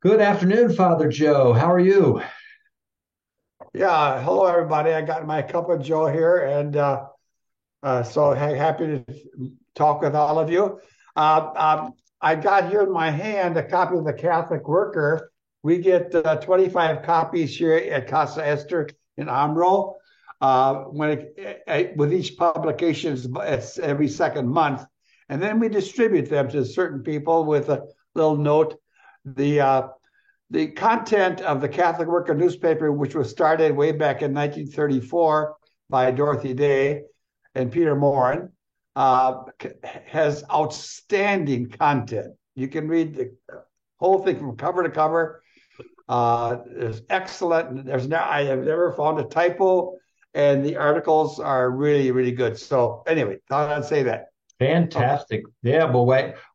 Good afternoon, Father Joe. How are you? Yeah, hello everybody. I got my cup of Joe here, and happy to talk with all of you. I got here in my hand a copy of the Catholic Worker. We get 25 copies here at Casa Esther in Amro. With each publication, it's every second month, and then we distribute them to certain people with a little note. The the content of the Catholic Worker newspaper, which was started way back in 1934 by Dorothy Day and Peter Morin, has outstanding content. You can read the whole thing from cover to cover. It's excellent. I have never found a typo, and the articles are really, really good. So anyway, thought I'd say that. Okay. Fantastic. Yeah, but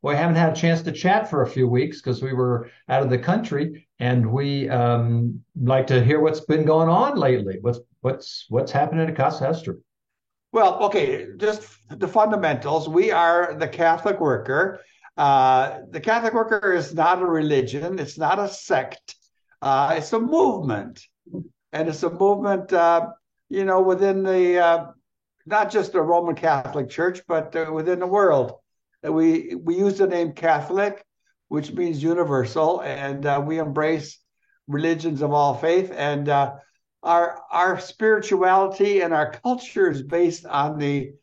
we haven't had a chance to chat for a few weeks because we were out of the country, and we like to hear what's been going on lately. What's happening at Casa Hester? Well, okay, just the fundamentals. We are the Catholic Worker. The Catholic Worker is not a religion, it's not a sect, it's a movement. And it's a movement, within not just the Roman Catholic Church, but within the world. We use the name Catholic, which means universal, and we embrace religions of all faith. And our spirituality and our culture is based on the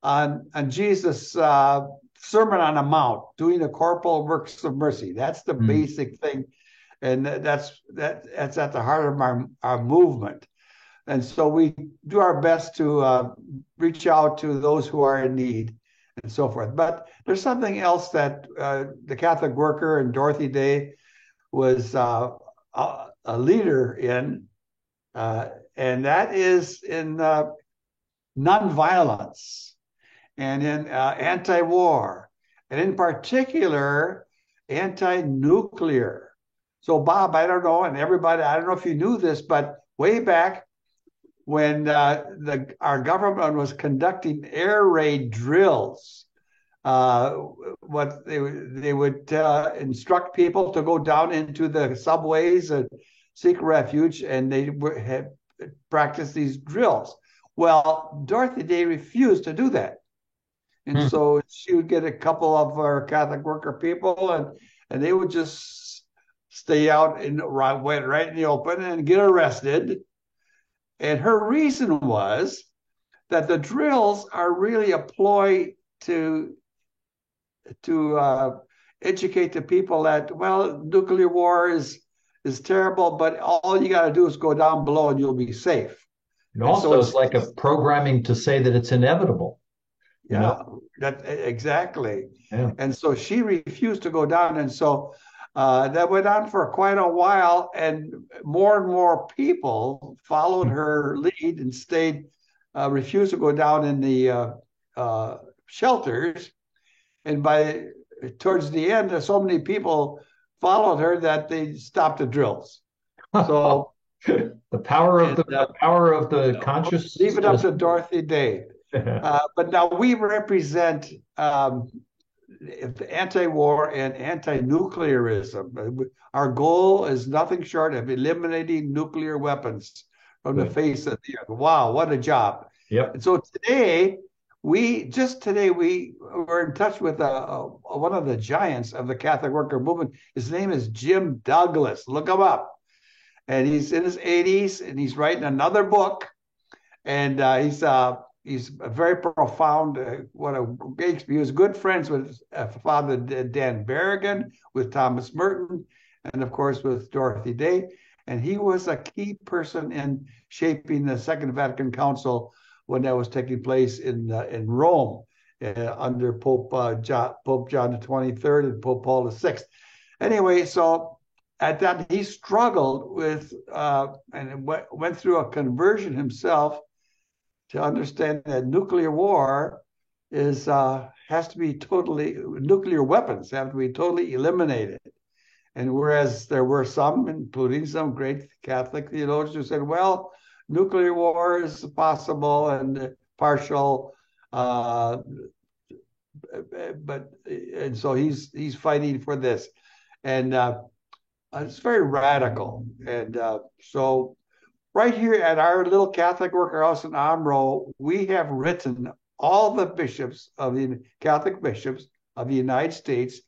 on Jesus' Sermon on the Mount, doing the corporal works of mercy. That's the Hmm. basic thing, and that's at the heart of our movement. And so we do our best to reach out to those who are in need and so forth. But there's something else that the Catholic Worker and Dorothy Day was a leader in, and that is in nonviolence and in anti-war, and in particular, anti-nuclear. So, Bob, I don't know, and everybody, I don't know if you knew this, but way back when our government was conducting air raid drills, uh, what they would instruct people to go down into the subways and seek refuge, and had practiced these drills. Well, Dorothy Day refused to do that. And Hmm. so she would get a couple of our Catholic worker people, and they would just stay out and went right in the open and get arrested. And her reason was that the drills are really a ploy to educate the people that, well, nuclear war is terrible, but all you got to do is go down below and you'll be safe. And And so also, it's it's like a programming to say that it's inevitable. You know? yeah, that exactly. Yeah. And so she refused to go down. And so that went on for quite a while. And more people followed her lead and refused to go down in the shelters. And towards the end, so many people followed her that they stopped the drills. So, The power of and the power of the conscious leave it up to citizen. Dorothy Day. But now we represent anti-war and anti-nuclearism. Our goal is nothing short of eliminating nuclear weapons from the Good. face of the earth. Wow, what a job! Yep. And so today we were in touch with one of the giants of the Catholic worker movement. His name is Jim Douglas. Look him up, and he's in his 80s, and he's writing another book, and he's a very profound. He was good friends with Father Dan Berrigan, with Thomas Merton, and of course with Dorothy Day. And he was a key person in shaping the Second Vatican Council when that was taking place in Rome under Pope John the 23rd and Pope Paul the 6th. Anyway, so at that he struggled with and went through a conversion himself to understand that nuclear war is has to be totally nuclear weapons have to be totally eliminated. And whereas there were some, including some great Catholic theologians, who said, "Well, nuclear war is possible and partial," uh, but and so he's fighting for this, and It's very radical. And so right here at our little Catholic worker house in Omro, we have written all the bishops of the Catholic bishops of the United States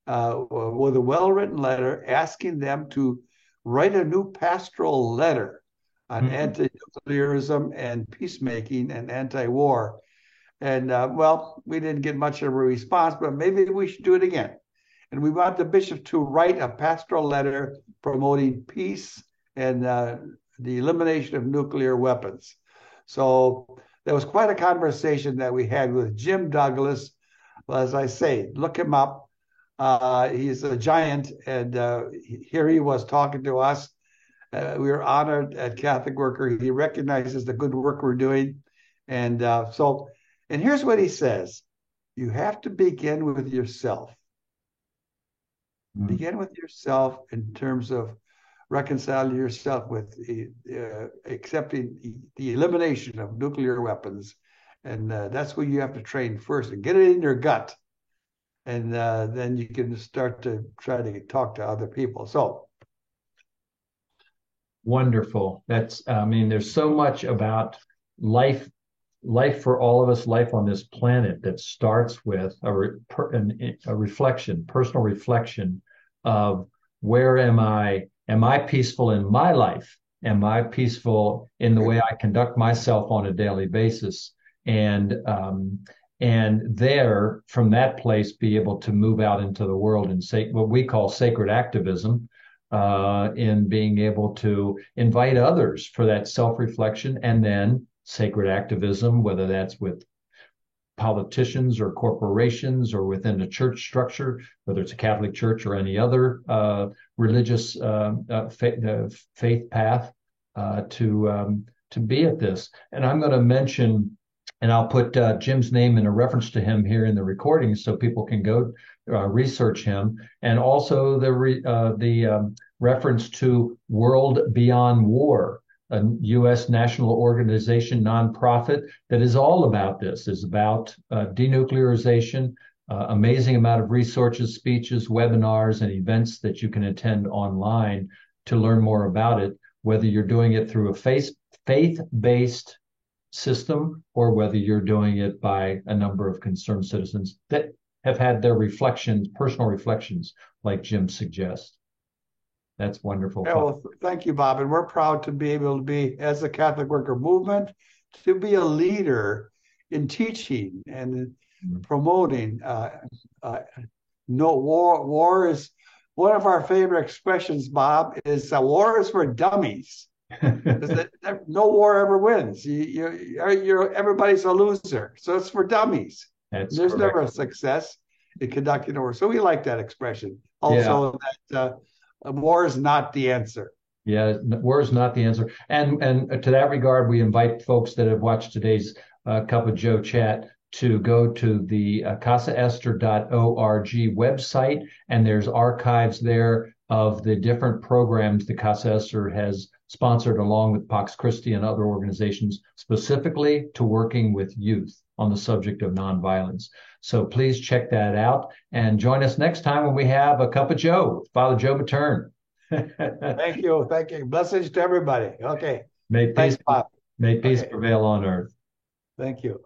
with a well-written letter asking them to write a new pastoral letter on Mhm. anti-nuclearism and peacemaking and anti-war. And well, we didn't get much of a response, but maybe we should do it again. And we want the bishop to write a pastoral letter promoting peace and the elimination of nuclear weapons. So there was quite a conversation that we had with Jim Douglas. Well, as I say, look him up. He's a giant, and here he was talking to us. We were honored at Catholic Worker. He recognizes the good work we're doing. And and here's what he says: you have to begin with yourself. Mhm. Begin with yourself in terms of reconciling yourself with accepting the elimination of nuclear weapons. And that's what you have to train first and get it in your gut. And then you can start to try to talk to other people. So, Wonderful. I mean, there's so much about life, life for all of us, life on this planet that starts with a reflection, personal reflection of where am I? Am I peaceful in my life? Am I peaceful in the way I conduct myself on a daily basis? And there, from that place, be able to move out into the world and say what we call sacred activism, in being able to invite others for that self-reflection, and then sacred activism, whether that's with politicians or corporations or within a church structure, whether it's a Catholic church or any other religious faith path, to be at this. And I'm going to mention, and I'll put Jim's name in a reference to him here in the recording so people can go research him, and also the reference to World Beyond War, a U.S. national organization, nonprofit, that is all about this, is about denuclearization, amazing amount of resources, speeches, webinars, and events that you can attend online to learn more about it, whether you're doing it through a faith-based system or whether you're doing it by a number of concerned citizens that have had their reflections, personal reflections, like Jim suggests. That's wonderful. yeah, well, thank you, Bob. And we're proud to be able to be, as the Catholic Worker Movement, to be a leader in teaching and promoting. No war. War is one of our favorite expressions, Bob. Is war is for dummies. No war ever wins. Everybody's a loser. So it's for dummies. That's There's correct. never a success in conducting a war. So we like that expression. Yeah. Also, that war is not the answer. Yeah, war is not the answer. And to that regard, we invite folks that have watched today's Cup of Joe chat to go to the casaester.org website, and there's archives there of the different programs the Casa Ester has sponsored along with Pax Christi and other organizations, specifically to working with youth on the subject of nonviolence. So please check that out and join us next time when we have a Cup of Joe with Father Joe Matern. Thank you. Thank you. Blessings to everybody. Okay. May Thanks, peace, Bob. may peace Okay. prevail on earth. Thank you.